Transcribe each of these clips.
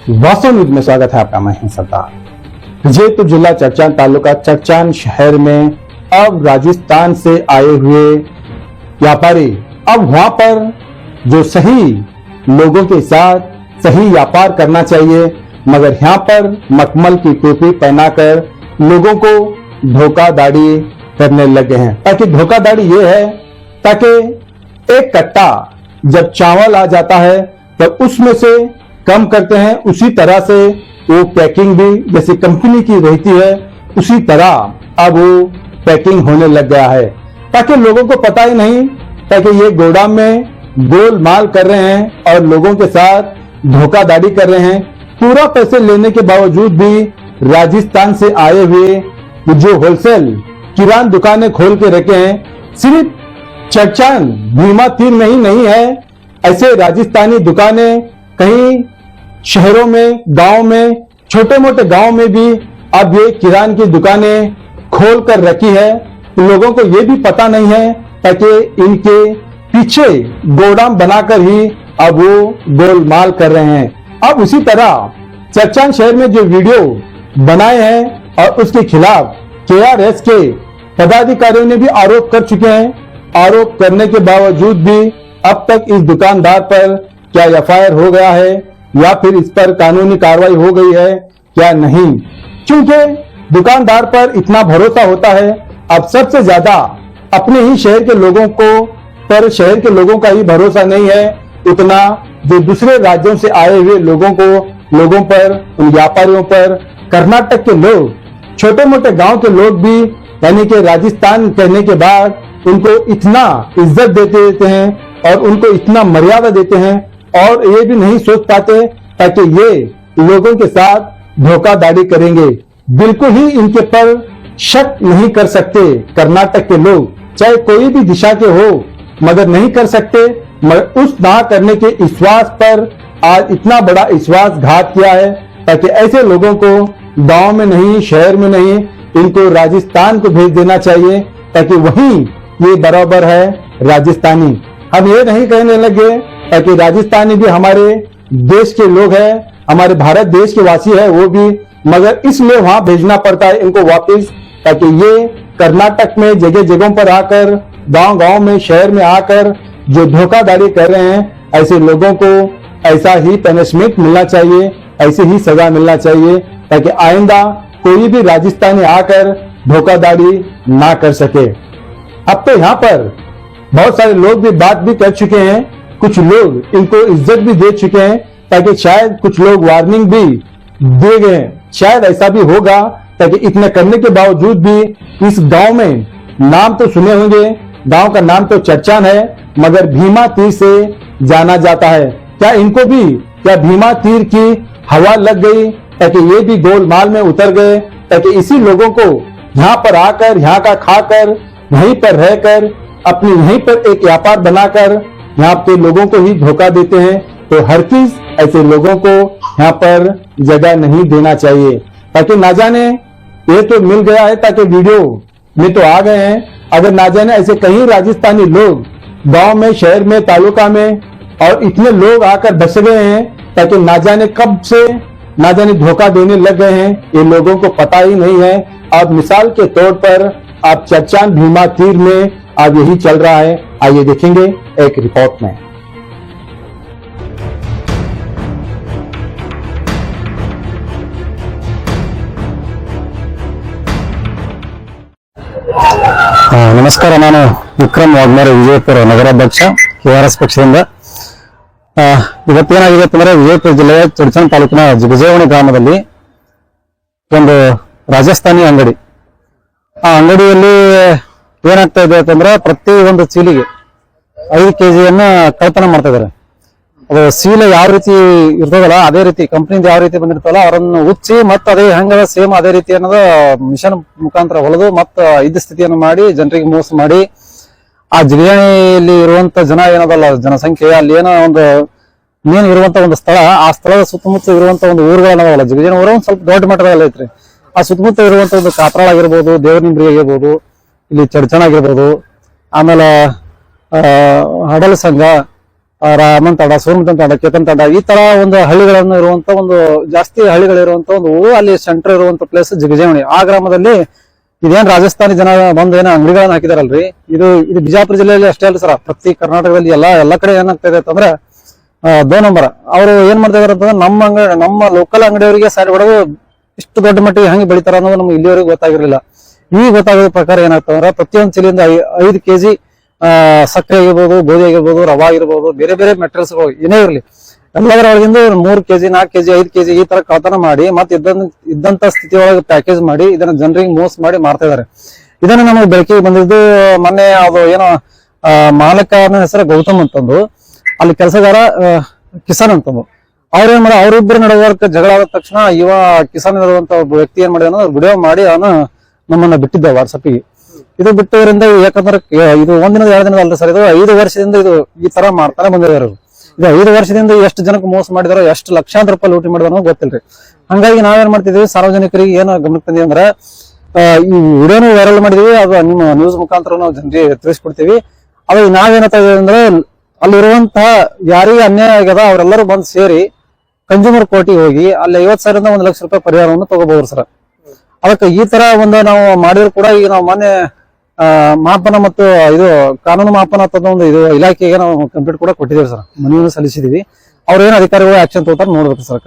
वास्तव न्यूज में स्वागत है आपका। मैं हूं सरदार। विजयपुर जिला चरचान तालुका चरचान शहर में अब राजस्थान से आए हुए व्यापारी अब वहां पर जो सही लोगों के साथ सही व्यापार करना चाहिए, मगर यहाँ पर मखमल की टोपी पहनाकर लोगों को धोखाधड़ी करने लगे हैं। ताकि धोखाधड़ी ये है ताकि एक कट्टा जब चावल आ जाता है तब उसमें से कम करते हैं, उसी तरह से वो पैकिंग भी जैसे कंपनी की रहती है उसी तरह अब वो पैकिंग होने लग गया है। ताकि लोगों को पता ही नहीं, ताकि ये गोदाम में गोलमाल कर रहे हैं और लोगों के साथ धोखाधड़ी कर रहे हैं। पूरा पैसे लेने के बावजूद भी राजस्थान से आए हुए जो होलसेल किराना दुकानें खोल के रखे हैं, सिर्फ चरचान भीमा तीर में ही नहीं है, ऐसे राजस्थानी दुकानें कहीं शहरों में, गांव में, छोटे मोटे गांव में भी अब ये किराना की दुकानें खोल कर रखी है। लोगों को ये भी पता नहीं है ताकि इनके पीछे गोदाम बनाकर ही अब वो गोलमाल कर रहे हैं। अब उसी तरह चरचान शहर में जो वीडियो बनाए हैं और उसके खिलाफ KRS के पदाधिकारियों ने भी आरोप कर चुके हैं। आरोप करने के बावजूद भी अब तक इस दुकानदार पर क्या FIR हो गया है या फिर इस पर कानूनी कार्रवाई हो गई है क्या नहीं, क्योंकि दुकानदार पर इतना भरोसा होता है। अब सबसे ज्यादा अपने ही शहर के लोगों को पर शहर के लोगों का ही भरोसा नहीं है, उतना जो दूसरे राज्यों से आए हुए लोगों पर, उन व्यापारियों पर कर्नाटक के लोग, छोटे मोटे गांव के लोग भी, यानी कि राजस्थान कहने के बाद उनको इतना इज्जत देते हैं और उनको इतना मर्यादा देते हैं और ये भी नहीं सोच पाते ताकि ये लोगों के साथ धोखाधड़ी करेंगे। बिल्कुल ही इनके पर शक नहीं कर सकते कर्नाटक के लोग, चाहे कोई भी दिशा के हो, मगर नहीं कर सकते। मगर उस ना करने के विश्वास पर आज इतना विश्वास विश्वासघात किया है ताकि ऐसे लोगों को गांव में नहीं, शहर में नहीं, इनको राजस्थान को भेज देना चाहिए ताकि वहीं ये बराबर है राजस्थानी। हम ये नहीं कहने लगे ताकि राजस्थानी भी हमारे देश के लोग हैं, हमारे भारत देश के वासी है वो भी, मगर इसलिए वहां भेजना पड़ता है इनको वापस, ताकि ये कर्नाटक में जगह जगहों पर आकर, गांव गांव में, शहर में आकर जो धोखाधड़ी कर रहे हैं, ऐसे लोगों को ऐसा ही पनिशमेंट मिलना चाहिए, ऐसी ही सजा मिलना चाहिए ताकि आइंदा कोई भी राजस्थानी आकर धोखाधड़ी ना कर सके। अब तो यहाँ पर बहुत सारे लोग भी बात भी कर चुके हैं, कुछ लोग इनको इज्जत भी दे चुके हैं ताकि शायद कुछ लोग वार्निंग भी दे गए, शायद ऐसा भी होगा ताकि इतना करने के बावजूद भी इस गांव में, नाम तो सुने होंगे, गांव का नाम तो चरचान है मगर भीमा तीर से जाना जाता है। क्या इनको भी क्या भीमा तीर की हवा लग गई ताकि ये भी गोलमाल में उतर गए, ताकि इसी लोगों को यहाँ पर आकर, यहाँ का खाकर, वहीं पर रहकर, अपनी यहीं पर एक व्यापार बनाकर यहाँ के लोगों को ही धोखा देते हैं। तो हर चीज ऐसे लोगों को यहाँ पर जगह नहीं देना चाहिए। ताकि ना जाने ये तो मिल गया है ताकि वीडियो में तो आ गए हैं, अगर ना जाने ऐसे कहीं राजस्थानी लोग गांव में, शहर में, तालुका में और इतने लोग आकर बस गए हैं ताकि ना जाने कब से ना जाने धोखा देने लग गए हैं, ये लोगों को पता ही नहीं है। अब मिसाल के तौर पर आप चरचान भीमा तीर में अब यही चल रहा है। आइए देखेंगे एक रिपोर्ट में। ನಮಸ್ಕಾರ, ನಾನು ವಿಕ್ರಮ್ ವಾಗ್ಮರೆ, ವಿಜಯಪುರ ನಗರಾಧ್ಯಕ್ಷ KRS ಪಕ್ಷದಿಂದ. ಇವತ್ತೇನಾಗಿದೆ ಅಂತಂದ್ರೆ, ವಿಜಯಪುರ ಜಿಲ್ಲೆಯ ಚರಚಾನ್ ತಾಲೂಕಿನ ಜಿಗಜೇವಣಿ ಗ್ರಾಮದಲ್ಲಿ ಒಂದು ರಾಜಸ್ಥಾನಿ ಅಂಗಡಿ, ಆ ಅಂಗಡಿಯಲ್ಲಿ ಏನಾಗ್ತಾ ಇದೆ ಅಂತಂದ್ರೆ ಪ್ರತಿ ಒಂದು ಚೀಲಿಗೆ 5 kg ಕಳ್ತನ ಮಾಡ್ತಾ ಇದಾರೆ. ಅದು ಸೀಲೆ ಯಾವ ರೀತಿ ಇರ್ತದಲ್ಲ ಅದೇ ರೀತಿ ಕಂಪ್ನಿಯಿಂದ ಯಾವ ರೀತಿ ಬಂದಿರ್ತಲ್ಲ ಅವರನ್ನು ಉಚ್ಚಿ ಮತ್ತೆ ಅದೇ ಹೆಂಗದ ಸೇಮ್ ಅದೇ ರೀತಿ ಅನ್ನೋದು ಮಿಷನ್ ಮುಖಾಂತರ ಹೊಲದು ಮತ್ತೆ ಇದ್ದ ಸ್ಥಿತಿಯನ್ನು ಮಾಡಿ ಜನರಿಗೆ ಮೋಸ ಮಾಡಿ, ಆ ಜಿಲ್ಲೆಯಲ್ಲಿ ಇರುವಂತ ಜನ ಏನದಲ್ಲ ಜನಸಂಖ್ಯೆ, ಅಲ್ಲಿ ಏನೋ ಒಂದು ಮೇನ್ ಇರುವಂತ ಒಂದು ಸ್ಥಳ, ಆ ಸ್ಥಳದ ಸುತ್ತಮುತ್ತ ಇರುವಂತ ಒಂದು ಊರುಗಳನ್ನವಲ್ಲ, ಜಿಗಜೇನ ಊರು ಒಂದು ಸ್ವಲ್ಪ ದೊಡ್ಡ ಮಟ್ಟದಲ್ಲಿ ಐತ್ರಿ. ಆ ಸುತ್ತಮುತ್ತ ಇರುವಂತ ಒಂದು ಕಾಪ್ರಾಳ ಆಗಿರ್ಬೋದು, ದೇವರನಿಂಬ್ರಿ ಆಗಿರ್ಬೋದು, ಇಲ್ಲಿ ಚಡ್ಚಣ ಆಗಿರ್ಬೋದು, ಆಮೇಲೆ ಹಡಲ ಸಂಘ, ರಾಮನ್ ತಾಡ, ಸೋಮತನ್ ತಾಡ, ಕೇತನ್ ತಾಡ, ಈ ತರ ಒಂದು ಹಳ್ಳಿಗಳನ್ನು ಇರುವಂತ ಒಂದು ಜಾಸ್ತಿ ಹಳ್ಳಿಗಳಿರುವಂತ ಒಂದು ಊರು, ಅಲ್ಲಿ ಸೆಂಟರ್ ಇರುವಂತ ಪ್ಲೇಸ್ ಜಿಗಜೇವಣಿ. ಆ ಗ್ರಾಮದಲ್ಲಿ ಇದೇನ್ ರಾಜಸ್ಥಾನಿ ಜನ ಬಂದು ಏನೋ ಅಂಗಡಿಗಳನ್ನ ಹಾಕಿದಾರಲ್ರಿ, ಇದು ಬಿಜಾಪುರ ಜಿಲ್ಲೆಯಲ್ಲಿ ಅಷ್ಟೇ ಅಲ್ಲ ಸರ್, ಪ್ರತಿ ಕರ್ನಾಟಕದಲ್ಲಿ ಎಲ್ಲಾ ಕಡೆ ಏನಾಗ್ತಾ ಇದೆ ಅಂತಂದ್ರೆ 2 ನಂಬರ್ ಅವ್ರು ಏನ್ ಮಾಡ್ತಾ ಇದಾರೆ ಅಂತಂದ್ರೆ ನಮ್ಮ ಲೋಕಲ್ ಅಂಗಡಿಯವರಿಗೆ ಸಾರಿ ಹೊಡೆದು ಇಷ್ಟು ದೊಡ್ಡ ಮಟ್ಟಿಗೆ ಹೆಂಗೆ ಬೆಳಿತಾರ ಅನ್ನೋದು ನಮ್ಗೆ ಇಲ್ಲಿವರೆಗೂ ಗೊತ್ತಾಗಿರ್ಲಿಲ್ಲ. ಈಗ ಗೊತ್ತಾಗೋದ ಪ್ರಕಾರ ಏನಾಗ್ತಂದ್ರೆ ಪ್ರತಿಯೊಂದು ಚೀಲಿಂದ 5 ಕೆಜಿ ಸಕ್ಕರೆ ಆಗಿರ್ಬೋದು, ಗೋಧಿ ಆಗಿರ್ಬೋದು, ರವಾ ಆಗಿರ್ಬೋದು, ಬೇರೆ ಬೇರೆ ಮೆಟೀರಿಯಲ್ಸ್ ಏನೇ ಇರಲಿ ಎಲ್ಲದರ ಒಳಗಿಂದ 3 ಕೆಜಿ 4 ಕೆಜಿ 5 ಕೆಜಿ ಈ ತರ ಕಳ್ತನ ಮಾಡಿ ಮತ್ತೆ ಇದ್ದಂತ ಸ್ಥಿತಿ ಒಳಗೆ ಪ್ಯಾಕೇಜ್ ಮಾಡಿ ಇದನ್ನ ಜನರಿಗೆ ಮೋಸ ಮಾಡಿ ಮಾರ್ತಾ ಇದಾರೆ. ಇದನ್ನ ನಮಗೆ ಬೆಳಕಿಗೆ ಬಂದಿದ್ದು ಮೊನ್ನೆ ಅದು ಏನೋ ಮಾಲಕನ ಹೆಸರು ಗೌತಮ್ ಅಂತಂದು, ಅಲ್ಲಿ ಕೆಲಸಗಾರ ಕಿಸಾನ್ ಅಂತಂದು, ಅವ್ರೇನ್ ಮಾಡಿ ಅವ್ರಿಬ್ಬರು ನಡುವರ್ಕ ಜಗಳ ಆದ ತಕ್ಷಣ ಇವ ಕಿಸಾನ್ ಇರುವಂತ ಒಬ್ಬ ವ್ಯಕ್ತಿ ಏನ್ ಮಾಡಿದ ವಿಡಿಯೋ ಮಾಡಿ ಅವನು ನಮ್ಮನ್ನ ಬಿಟ್ಟಿದ್ದ ವಾಟ್ಸಪ್ಪಿಗೆ. ಇದು ಬಿಟ್ಟೋದ್ರಿಂದ ಯಾಕಂದ್ರೆ ಇದು 1 ದಿನದ 2 ದಿನದ ಅಲ್ಲ ಸರ್, ಇದು 5 ವರ್ಷದಿಂದ ಇದು ಈ ತರ ಮಾಡ್ತಾನೆ ಬಂದಿದ್ದಾರೆ. ಇದು 5 ವರ್ಷದಿಂದ ಎಷ್ಟು ಜನಕ್ಕೆ ಮೋಸ ಮಾಡಿದಾರೋ, ಎಷ್ಟು ಲಕ್ಷಾಂತರ ರೂಪಾಯಿ ಲೂಟಿ ಮಾಡಿದಾರೋ ಗೊತ್ತಿಲ್ರಿ. ಹಂಗಾಗಿ ನಾವೇನ್ ಮಾಡ್ತಿದ್ವಿ, ಸಾರ್ವಜನಿಕರಿಗೆ ಏನು ಗಮನಕ್ಕೆ ತಂದಿವಿ ಅಂದ್ರೆ ಈ ವಿಡಿಯೋನು ವೈರಲ್ ಮಾಡಿದೀವಿ, ಅದು ನಿಮ್ಮ ನ್ಯೂಸ್ ಮುಖಾಂತರ ನಾವು ಜನರಿಗೆ ತಿಳಿಸ್ಕೊಡ್ತೀವಿ. ಅದು ನಾವೇನಂತ ಅಂದ್ರೆ ಅಲ್ಲಿರುವಂತಹ ಯಾರಿಗೆ ಅನ್ಯಾಯ ಆಗ್ಯದ ಅವರೆಲ್ಲರೂ ಬಂದು ಸೇರಿ ಕನ್ಸ್ಯೂಮರ್ ಕೋರ್ಟಿಗೆ ಹೋಗಿ ಅಲ್ಲಿ 50,000ರಿಂದ 1 ಲಕ್ಷ ರೂಪಾಯಿ ಪರಿಹಾರವನ್ನು ತಗೋಬಹುದು ಸರ್. ಅದಕ್ಕೆ ಈ ತರ ಒಂದು ನಾವು ಮಾಡಿದ್ರು ಕೂಡ ಈಗ ನಾವು ಮೊನ್ನೆ ಮಾಪನ ಮತ್ತು ಇದು ಕಾನೂನು ಮಾಪನ ಅಂತ ಒಂದು ಇದು ಇಲಾಖೆಗೆ ನಾವು ಕಂಪ್ಲೀಟ್ ಕೂಡ ಕೊಟ್ಟಿದ್ದೇವೆ ಸರ್, ಮನವಿಯನ್ನು ಸಲ್ಲಿಸಿದೀವಿ. ಅವ್ರೇನು ಅಧಿಕಾರಿಗಳು ಆಕ್ಷನ್ ತಗೋತಾರೆ ನೋಡ್ಬೇಕು ಸರ್.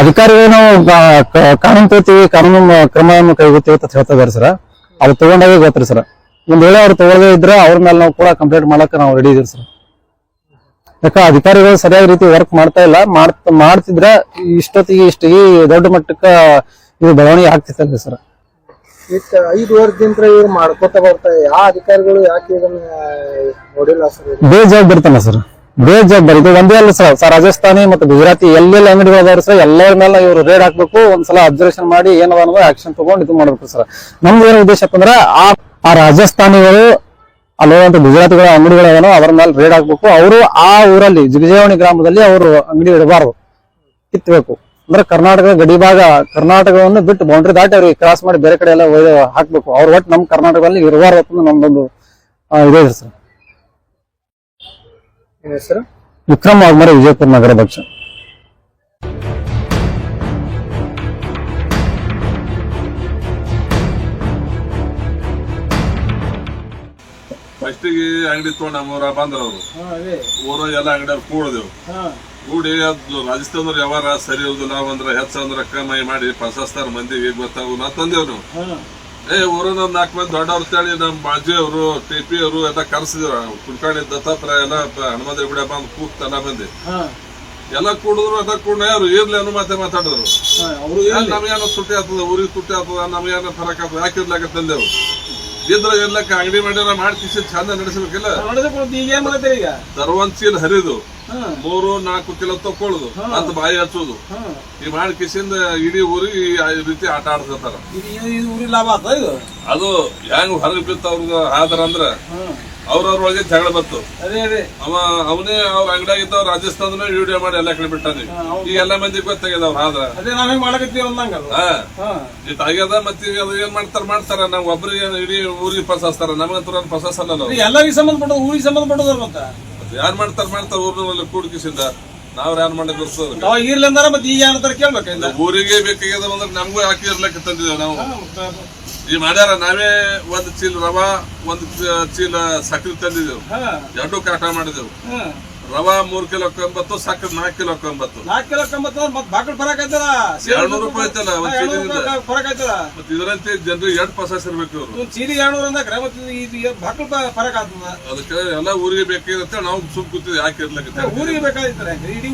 ಅಧಿಕಾರಿಗಳು ನಾವು ಕಾನೂನು ತಗೋತೀವಿ, ಕಾನೂನು ಕ್ರಮವನ್ನು ಕೈಗೊಳ್ತೀವಿ ಅಂತ ಹೇಳ್ತಾ ಇದಾರೆ ಸರ್. ಅದು ತಗೊಂಡಾಗೆ ಗೊತ್ತ್ರಿ ಸರ್. ಒಂದ್ ವೇಳೆ ಅವ್ರು ತಗೊಳ್ಳದೇ ಇದ್ರೆ ಅವ್ರ ಮೇಲೆ ನಾವು ಕೂಡ ಕಂಪ್ಲೇಂಟ್ ಮಾಡಕ್ಕೆ ನಾವು ರೆಡಿ ಇದೀವಿ ಸರ್. ಯಾಕ ಅಧಿಕಾರಿಗಳು ಸರಿಯಾದ ರೀತಿ ವರ್ಕ್ ಮಾಡ್ತಾ ಇಲ್ಲ, ಮಾಡ್ತಿದ್ರೆ ಇಷ್ಟೊತ್ತಿಗೆ ಈ ದೊಡ್ಡ ಮಟ್ಟಕ್ಕ ಇದು ಬೆಳವಣಿಗೆ ಆಗ್ತಿತ್ತಲ್ರಿ ಸರ್. 5 ವರ್ಷದಿಂದ ಇವ್ರು ಮಾಡ್ಕೋತ ಬರ್ತಾರೆ, ಯಾವ ಅಧಿಕಾರಿಗಳು ಯಾಕೆ ಇದನ್ನ ನೋಡಿಲ್ಲ ಸರ್? ಬೇಜವಾಬ್ದಾರಿತನ ಸರ್, ಬೇಜವಾಬ್ದಾರಿ. ಇದು ಒಂದೇ ಅಲ್ಲ ಸರ್, ರಾಜಸ್ಥಾನಿ ಮತ್ತು ಗುಜರಾತಿ ಎಲ್ಲೆಲ್ಲ ಅಂಗಡಿಗಳು ಅದಾವ್ರಿ ಸರ್, ಎಲ್ಲರ ಮೇಲೆ ಇವ್ರು ರೇಡ್ ಹಾಕ್ಬೇಕು, ಒಂದ್ಸಲ ಅಬ್ಸರ್ವೇಷನ್ ಮಾಡಿ ಏನದ ಅನ್ನೋದು ಆಕ್ಷನ್ ತಗೊಂಡು ಇದು ಮಾಡ್ಬೇಕು ಸರ್. ನಮ್ದು ಏನು ಉದ್ದೇಶ ಅಂದ್ರೆ ಆ ರಾಜಸ್ಥಾನಿಗಳು ಅಲ್ಲಿರುವಂತ ಗುಜರಾತಿಗಳ ಅಂಗಡಿಗಳೇನೋ ಅವರ ಮೇಲೆ ರೇಡ್ ಹಾಕ್ಬೇಕು. ಅವರು ಆ ಊರಲ್ಲಿ ಜಿಗಜೇವಣಿ ಗ್ರಾಮದಲ್ಲಿ ಅವರು ಅಂಗಡಿ ಇಡಬಾರ್ದು, ಕಿತ್ಬೇಕು. ಅಂದ್ರೆ ಕರ್ನಾಟಕ ಗಡಿ ಭಾಗ, ಕರ್ನಾಟಕವನ್ನು ಬಿಟ್ಟು ಬೌಂಡ್ರಿ ದಾಟಿ ಅವ್ರಿಗೆ ಕ್ರಾಸ್ ಮಾಡಿ ಬೇರೆ ಕಡೆ ಎಲ್ಲ ಹಾಕ್ಬೇಕು. ಅವ್ರು ಒಟ್ಟು ನಮ್ಮ ಕರ್ನಾಟಕದಲ್ಲಿ ಇರಬಾರ್ದು ಅಂತ ನಮ್ದೊಂದು ಇದೆ ಸರ್. ಏನ್ ಹೆಸರು? ವಿಕ್ರಮ್ ವಾಗ್ಮರೆ, ವಿಜಯಪುರ ನಗರಾಧ್ಯಕ್ಷ. ಫಸ್ಟಿಗೆ ಅಂಗಡಿ ತಗೊಂಡ್ ನಮ್ಮೂರ ಬಂದ್ರವ್ರು ಊರ ಎಲ್ಲ ಅಂಗಡಿಯವ್ರು ಕೂಡದೇವು. ಕೂಡಿ ಅದು ರಾಜಸ್ಥಾನದವ್ರು ವ್ಯವಹಾರ ಸರಿ ಇರುದಿಲ್ಲ, ಅಂದ್ರ ಹೆಚ್ಚಂದ್ರ ಕಮ್ಮಿ ಮಾಡಿ ಪ್ರಶಸ್ತಾರ ಮಂದಿಗೆ ಗೊತ್ತಾಗ ನಾ ತಂದೇವ್ ನಾವು. ಊರನ್ನ 4 ಮಂದಿ ದೊಡ್ಡವ್ರು ತೇಳಿ ನಮ್ ಬಾಜಿ ಅವರು ಟಿಪಿ ಅವರು ಎಲ್ಲ ಕರ್ಸಿದ್ರ, ಕುಡ್ಕಾಣಿ ದತ್ತಾತ್ರ ಎಲ್ಲ ಹನುಮಂದ್ರ ಗುಡಿ ಬಂದ್ ಕೂತ್ ಎಲ್ಲ ಮಂದಿ ಎಲ್ಲ ಕೂಡಿದ್ರು. ಅದ ಕೂಡ ಅವ್ರು ಇರ್ಲಿ ಅನ್ನೋ ಮಾತಾಡಿದ್ರು. ನಮ್ಗೇನೋ ತುಟ್ಟಿ ಆಗ್ತದ, ಊರಿಗೆ ತುಟ್ಟಿ ಆಗ್ತದ, ನಮ್ಗೇನೋ ಫರಕ್ ಆಗ್ತದ, ಯಾಕಿರ್ಲಾಕ ತಂದೆವು. ಇದ್ರ ಇರ್ಲಕ್ಕ ಅಂಗಡಿ ಮಾಡಿ ಮಾಡ್ಕಿಸಿ ಚಂದ ನಡೆಸಬೇಕಿಲ್ಲ. ತರುವಂತ ಚೀಲ ಹರಿದು 3-4 ಕಿಲೋ ತಕೊಳ್ಳುದು ಅಂತ ಬಾಯಿ ಹಚ್ಚುದು, ಈ ಮಾಡ್ಕಿಸಿಂದ ಇಡೀ ಊರಿಗೆ ಈ ರೀತಿ ಆಟ ಆಡ್ತಾರ. ಅದು ಹೆಂಗ್ ಹೊರಗೆ ಬಿತ್ತು ಅವ್ರಿಗೆ ಆದ್ರ ಅಂದ್ರ ಅವ್ರವ್ರೊಳಗೆ ಜಗಳ ಬತ್ತು. ಅವನೇ ಅವ್ರ ಅಂಗಡಿಯಾಗಿದ್ದ ರಾಜಸ್ಥಾನ ವಿಡಿಯೋ ಮಾಡಿ ಎಲ್ಲ ಕಡೆ ಬಿಟ್ಟಾನೆ. ಈಗ ಎಲ್ಲಾ ಮಂದಿ ಗೊತ್ತಾಗ್ಯದ ಅವ್ರ ಆದ್ರ ಆಗ್ಯದ. ಮತ್ತೆ ಅದು ಏನ್ ಮಾಡ್ತಾರ ನಾವ್ ಒಬ್ರಿಗೆ ಇಡೀ ಊರಿಗೆ ಪಸಾಸ್ತಾರ, ನಮಗಂತೂ ಪಸಾಸಲ್ಲ. ಎಲ್ಲರಿಗೂ ಸಂಬಂಧಪಟ್ಟ ಊರಿಗೆ ಸಂಬಂಧಪಟ್ಟದ್ರ ಮತ್ತೆ ಯಾರು ಮಾಡ್ತಾರ ಊರಿನಲ್ಲಿ ಕೂಡ್ಕಿಸಿಂದ ನಾವ್ ಯಾರು ಮಾಡಕ್ ಇರ್ಲಿ ಅಂದಾರ. ಮತ್ತೆ ಈಗ ಏನಂತಾರ ಕೇಳ್ಬೇಕ, ಊರಿಗೆ ಬೇಕಾಗ್ಯದ ಅಂದ್ರೆ ನಮಗೂ ಹಾಕಿ ಇರ್ಲಕ್ಕೆ ತಂದಿದ್ದೇವೆ ನಾವು. ಈ ಮಾಡ್ಯಾರ ನಾವೇ 1 ಚೀಲ ರವಾ 1 ಚೀಲ ಸಕ್ಕರೆ ತಂದಿದ್ದೆವು, 2 ಕಾಟ ಮಾಡಿದೆವು. ರವಾ 3 ಕಿಲೋ 90, ಸಕ್ಕರೆ 4 ಕಿಲೋ 90. 4 ಕಿಲೋ 90 ಮತ್ತೆ ಬಾಕಲ್ ಫರಕ್ ಆಯ್ತದ, 200 ರೂಪಾಯಿ ಐತಲ್ಲ ಒಂದ್ ಚೀಲದಿಂದ ಫರಕ್ ಆಯ್ತದ. ಮತ್ತೆ ಇದರಂತೆ ಜನರಿಗೆ 2 ಪಸಾಸ್ ಇರ್ಬೇಕು ಇವ್ರು. ಚೀಲಿ 200 ಅಂದಾಗ ಮತ್ತೆ ಬಾಕಲ್ ಫರಕ್ ಆಗ್ತದ. ಅದಕ್ಕೆ ಎಲ್ಲ ಊರಿಗೆ ಬೇಕಾಗಿರುತ್ತೆ. ನಾವು ಸುಮ್ ಕೂತಿದ್ವಿ, ಯಾಕೆ ಇರ್ಲಕ್ಕೆ ಊರಿಗೆ ಬೇಕಾಗಿರ್ತಾರೆ ಇಡೀ